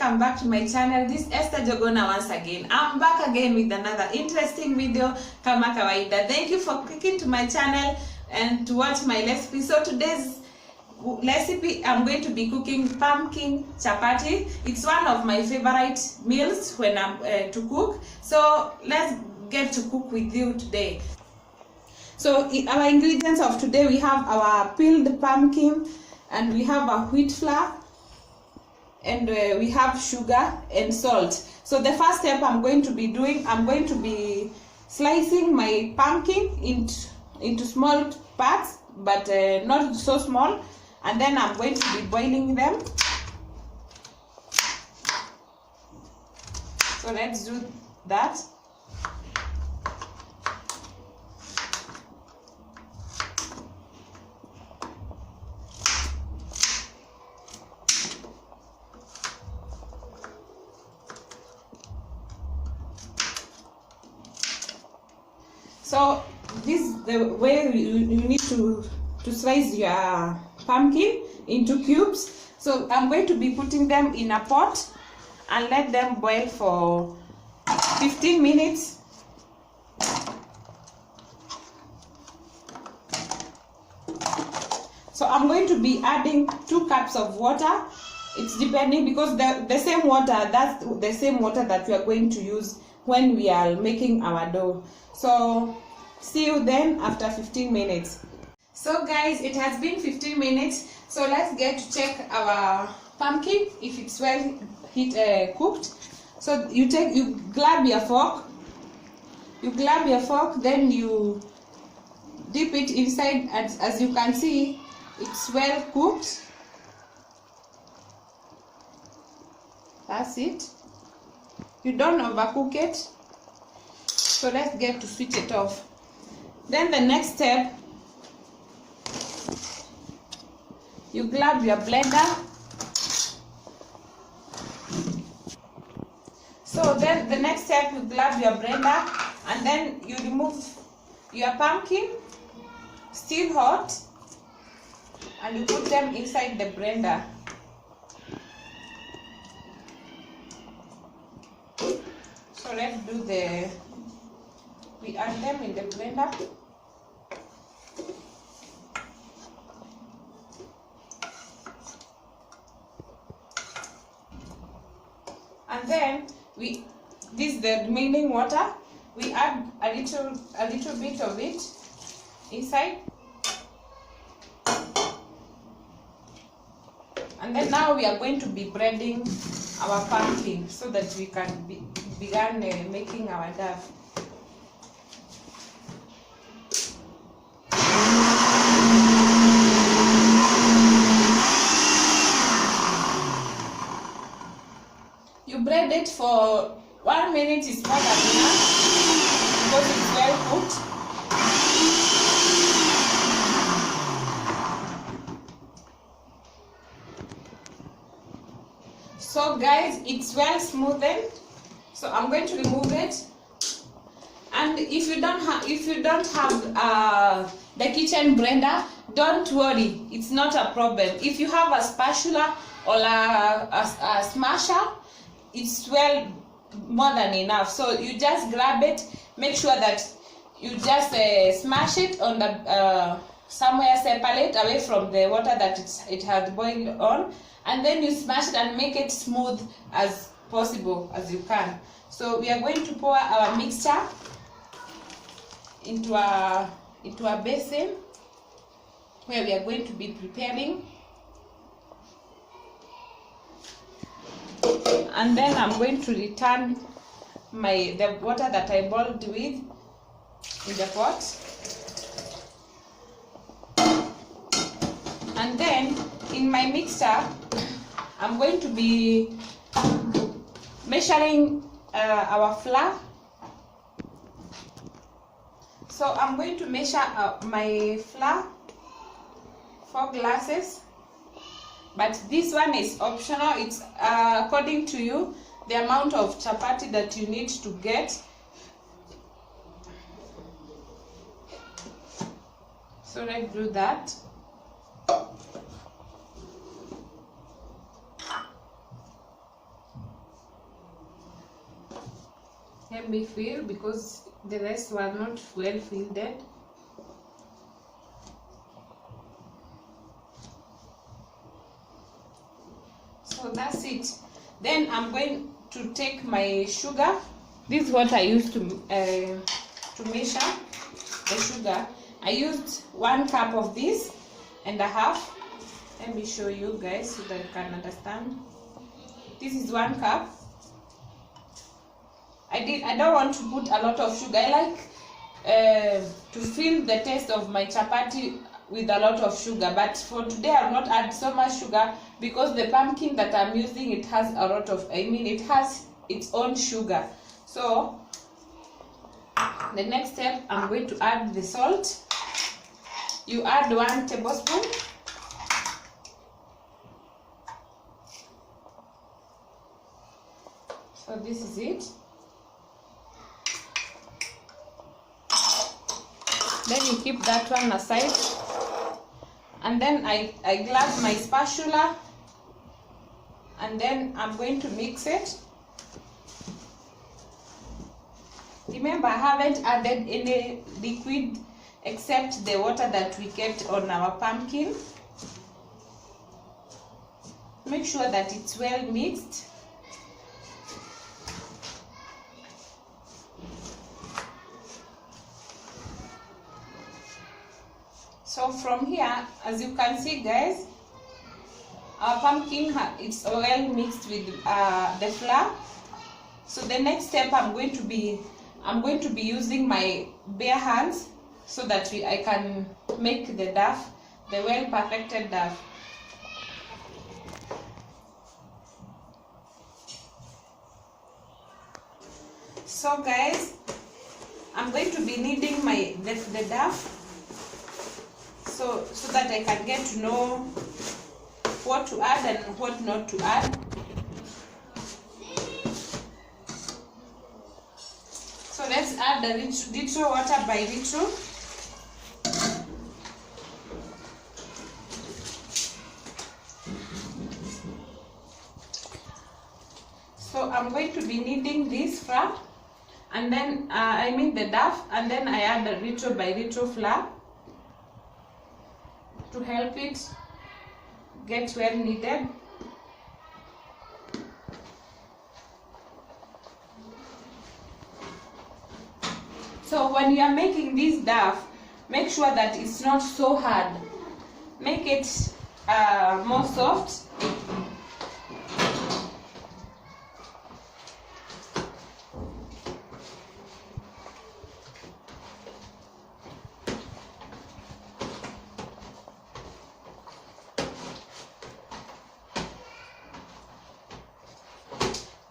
welcome back to my channel. This is Esther Jogona once again. I'm back again with another interesting video kama kawaida. Thank you for clicking to my channel and to watch my recipe. So today's recipe, I'm going to be cooking pumpkin chapati. It's one of my favorite meals when I'm to cook. So let's get to cook with you today. So our ingredients of today, we have our peeled pumpkin, and we have a wheat flour, and we have sugar and salt. So the first step I'm going to be doing, I'm going to be slicing my pumpkin into small parts, but not so small, and then I'm going to be boiling them. So let's do that. So this is the way you need to slice your pumpkin into cubes. So I'm going to be putting them in a pot and let them boil for 15 minutes. So I'm going to be adding 2 cups of water. It's depending, because the same water, that's the same water that we are going to use when we are making our dough. So see you then after 15 minutes. So guys, it has been 15 minutes. So let's get to check our pumpkin if it's well cooked. So you grab your fork. Then you dip it inside, and as you can see, it's well cooked. That's it. You don't overcook it. So let's get to switch it off. Then the next step, you grab your blender. So then the next step, you grab your blender, and then you remove your pumpkin, still hot, and you put them inside the blender. So let's do we add them in the blender. And then this is the remaining water. We add a little bit of it inside. And then now we are going to be breading our pumpkin so that we can begin making our dough. You bread it for 1 minute is more than enough because it's well cooked. So guys, it's well smoothened. So I'm going to remove it. And if you don't have the kitchen blender, don't worry, it's not a problem. If you have a spatula or a smasher, it's well more than enough. So you just grab it, make sure that you just smash it on the somewhere separate away from the water that it has boiled on, and then you smash it and make it smooth as possible as you can. So we are going to pour our mixture into a basin where we are going to be preparing. And then I'm going to return the water that I boiled with in the pot. And then in my mixer, I'm going to be measuring our flour. So I'm going to measure my flour 4 glasses. But this one is optional. It's according to you, the amount of chapati that you need to get. So let's do that. Let me fill because the rest were not well filled. So that's it. Then I'm going to take my sugar. This is what I used to measure the sugar. I used 1 cup of this and a half. Let me show you guys so that you can understand. This is 1 cup. I don't want to put a lot of sugar. I like to feel the taste of my chapati with a lot of sugar, but for today I'll not add so much sugar because the pumpkin that I'm using, it has a lot of, it has its own sugar. So the next step, I'm going to add the salt. You add 1 tablespoon. So this is it. Then you keep that one aside. And then I grab my spatula and then I'm going to mix it. Remember, I haven't added any liquid except the water that we kept on our pumpkin. Make sure that it's well mixed. So from here, as you can see guys, our pumpkin it's well mixed with the flour. So the next step, I'm going to be using my bare hands so that I can make the dough, the well perfected dough. So guys, I'm going to be kneading the dough so that I can get to know what to add and what not to add. So let's add the little water by little. So I'm going to be kneading this flour, and then the dough, and then I add a little by little flour to help it get well kneaded. So when you are making this dough, make sure that it's not so hard. Make it more soft.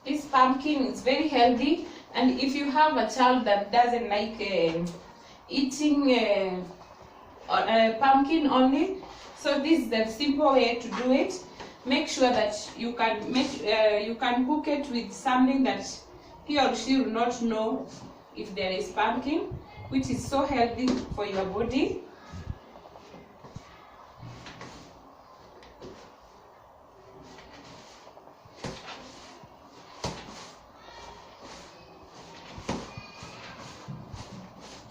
This pumpkin is very healthy, and if you have a child that doesn't like eating pumpkin only, so this is the simple way to do it. Make sure that you can cook it with something that he or she will not know if there is pumpkin, which is so healthy for your body.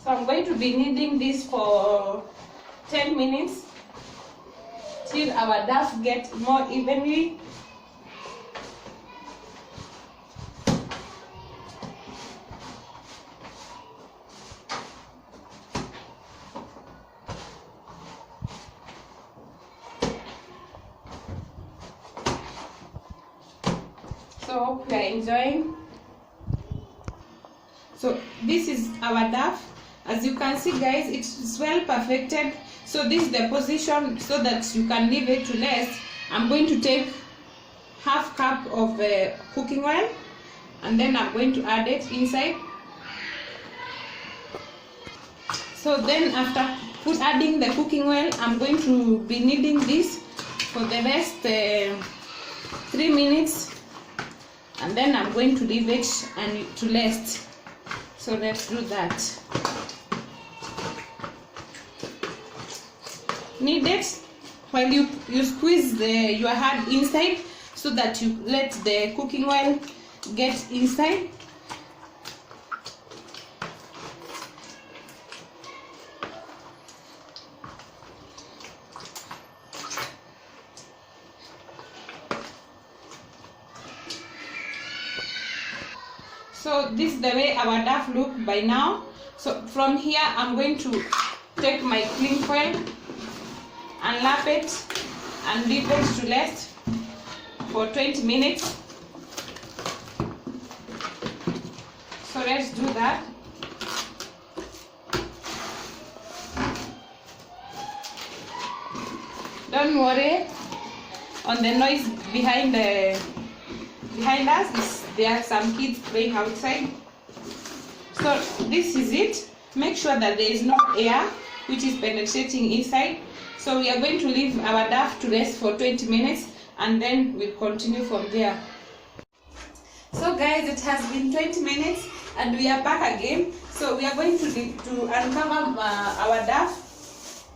So I'm going to be kneading this for 10 minutes till our dough gets more evenly. So hope you are enjoying. So this is our dough. As you can see guys, it's well perfected. So this is the position so that you can leave it to rest. I'm going to take half cup of cooking oil, and then I'm going to add it inside. So then after adding the cooking oil, I'm going to be kneading this for the rest 3 minutes, and then I'm going to leave it and to rest. So let's do that. Knead it while you squeeze your hand inside so that you let the cooking oil get inside. So this is the way our duff look by now. So from here I'm going to take my cling foil and lap it and leave it to rest for 20 minutes. So let's do that. Don't worry on the noise behind us. There are some kids playing outside. So this is it. Make sure that there is no air which is penetrating inside. So we are going to leave our duff to rest for 20 minutes and then we'll continue from there. So guys, it has been 20 minutes and we are back again. So we are going to uncover our duff,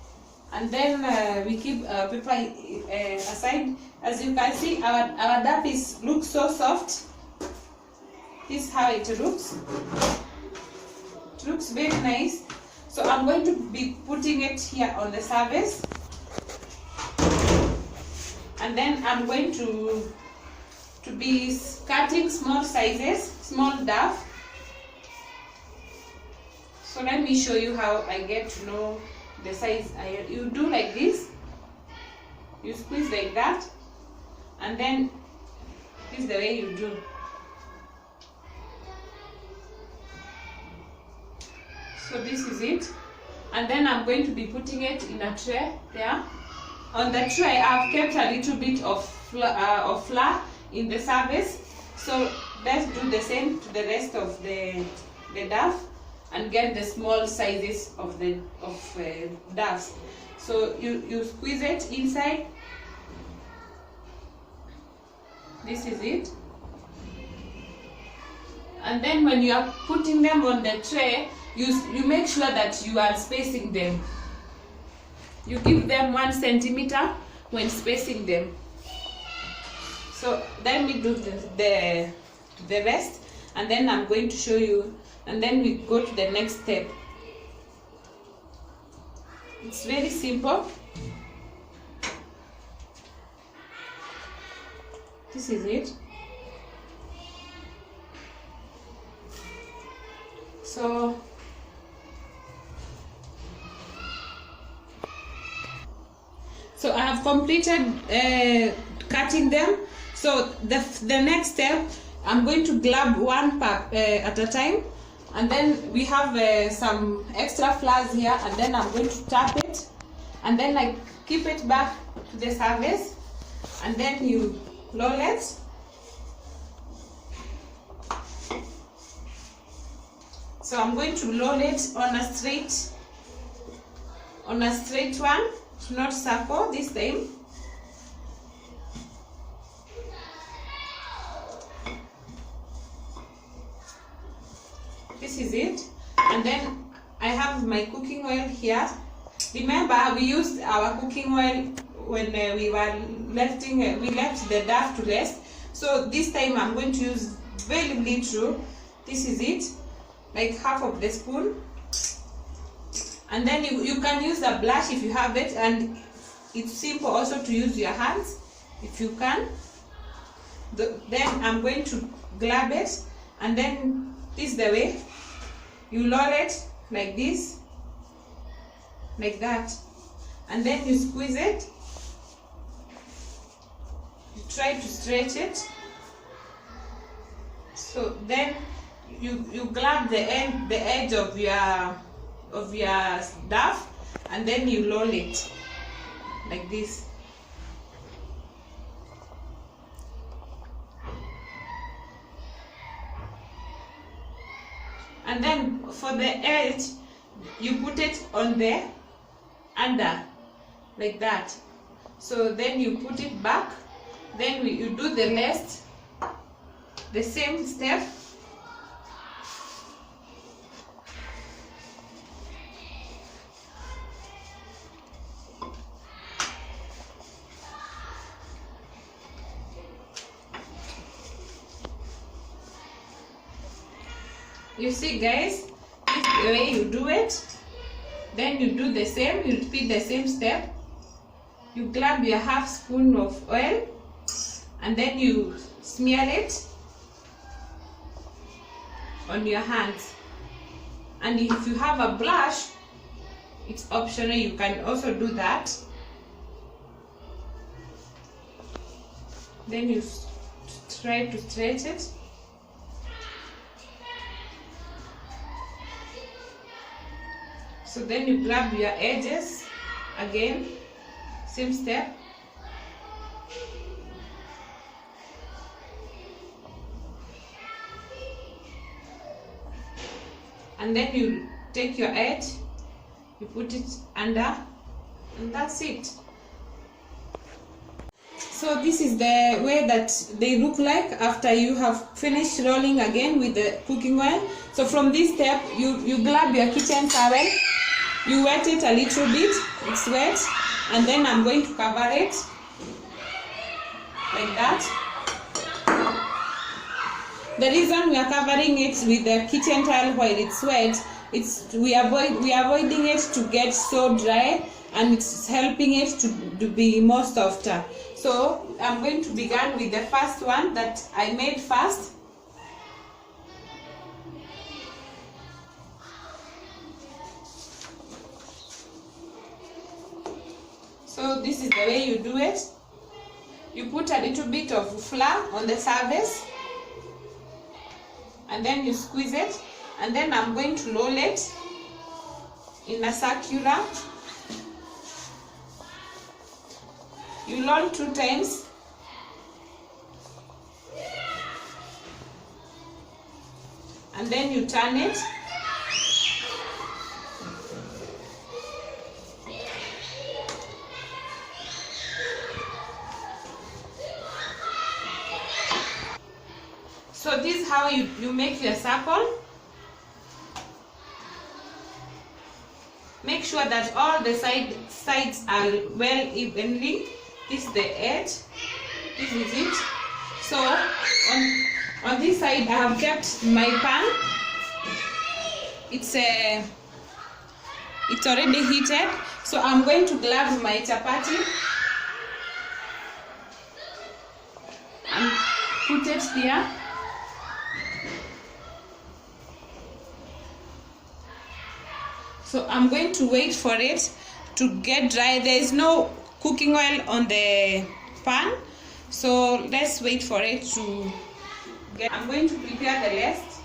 and then we keep paper aside. As you can see, our duff looks so soft. This is how it looks. It looks very nice. So I'm going to be putting it here on the surface, and then I'm going to be cutting small sizes, small duff. So let me show you how I get to know the size. You do like this, you squeeze like that, and then this is the way you do. So this is it, and then I'm going to be putting it in a tray there. On the tray I've kept a little bit of flour in the surface. So let's do the same to the rest of the duff and get the small sizes of the duffs. So you squeeze it inside. This is it. And then when you are putting them on the tray, you make sure that you are spacing them. You give them 1 centimeter when spacing them. So then we do the rest, and then I'm going to show you, and then we go to the next step. It's very simple. This is it. So I have completed cutting them. So the next step, I'm going to glab one at a time, and then we have some extra flowers here, and then I'm going to tap it, and then I keep it back to the surface, and then you roll it. So I'm going to roll it on a straight one, not circle this time. This is it. And then I have my cooking oil here. Remember, we used our cooking oil when we left the duff to rest. So this time I'm going to use very little. This is it, like half of the spoon. And then you can use a brush if you have it, and it's simple also to use your hands if you can. Then I'm going to glab it, and then this is the way you roll it, like this, like that, and then you squeeze it. You try to stretch it. So then you glab the edge of your duff, and then you roll it like this. And then for the edge, you put it on the under, like that. So then you put it back, then you do the rest, the same step. You see guys, this is the way you do it. Then you do the same, you repeat the same step. You grab your half spoon of oil, and then you smear it. on your hands. And if you have a brush, it's optional, you can also do that. Then you try to stretch it. So then you grab your edges again, same step. And then you take your edge, you put it under, and that's it. So this is the way that they look like after you have finished rolling again with the cooking oil. So from this step, you grab your kitchen towel, you wet it a little bit, it's wet, and then I'm going to cover it like that. The reason we are covering it with the kitchen towel while it's wet, we are avoiding it to get so dry, and it's helping it to be more softer. So I'm going to begin with the first one that I made first. So this is the way you do it. You put a little bit of flour on the surface, and then you squeeze it, and then I'm going to roll it in a circular. You roll 2 times. And then you turn it. So this is how you make your circle. Make sure that all the sides are well evenly. This is the edge. This is it. So on this side I have kept my pan. It's already heated. So I'm going to grab my chapati and put it here. So I'm going to wait for it to get dry. There is no cooking oil on the pan, so let's wait for it to get. I'm going to prepare the rest.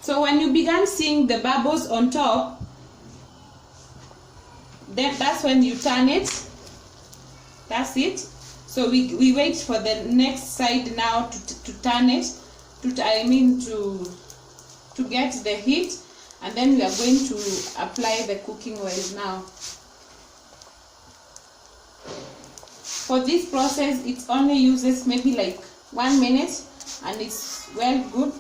So when you begin seeing the bubbles on top, then that's when you turn it. That's it. So we wait for the next side now to turn it, to get the heat, and then we are going to apply the cooking oil now. For this process, it only uses maybe like 1 minute, and it's well good.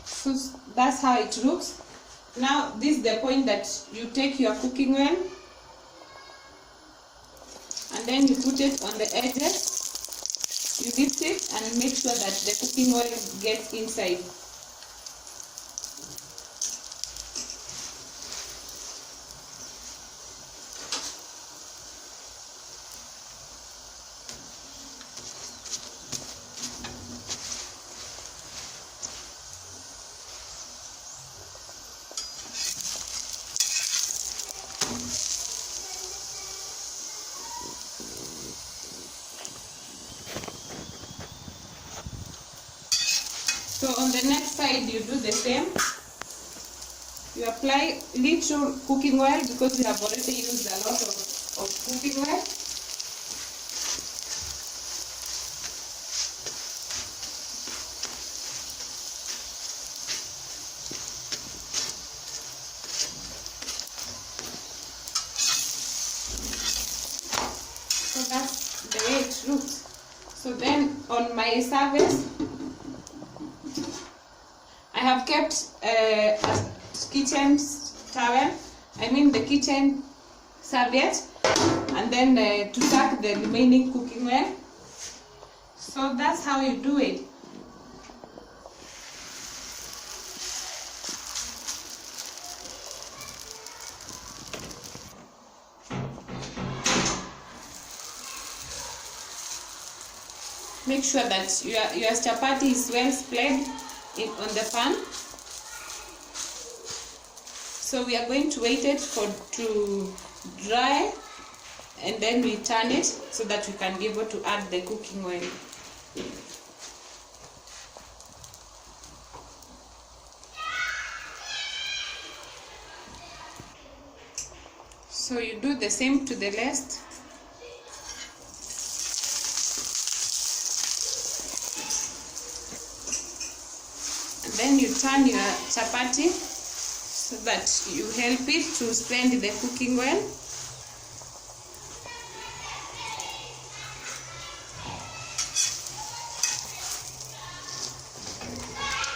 So that's how it looks. Now this is the point that you take your cooking oil, and then you put it on the edges. You lift it and make sure that the cooking oil gets inside. So on the next side you do the same. You apply little cooking oil because we have already used a lot of cooking oil. So that's the way it looks. So then on my surface, I have kept a kitchen towel, the kitchen serviette, and then to tuck the remaining cooking oil. So that's how you do it. make sure that your chapati is well spread on the pan. So we are going to wait it to dry, and then we turn it so that we can be able to add the cooking oil. So you do the same to the rest. And then you turn your chapati so that you help it to spend the cooking oil.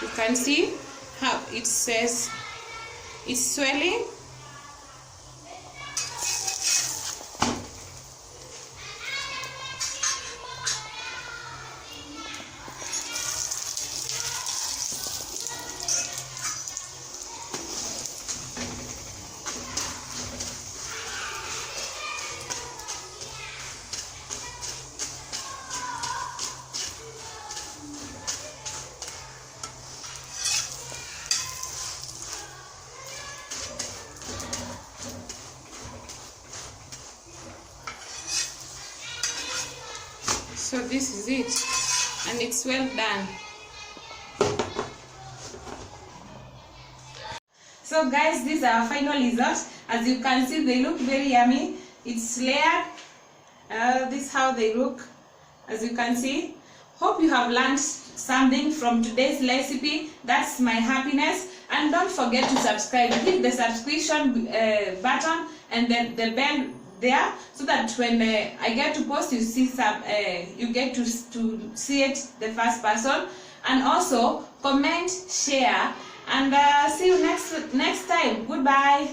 You can see how it says it's swelling. So this is it, and it's well done. So guys, this is our final result. As you can see, they look very yummy. It's layered. This is how they look, as you can see. Hope you have learned something from today's recipe. That's my happiness. And don't forget to subscribe. Hit the subscription button and then the bell there, so that when I get to post, you see some you get to see it the first person. And also comment, share, and see you next time. Goodbye.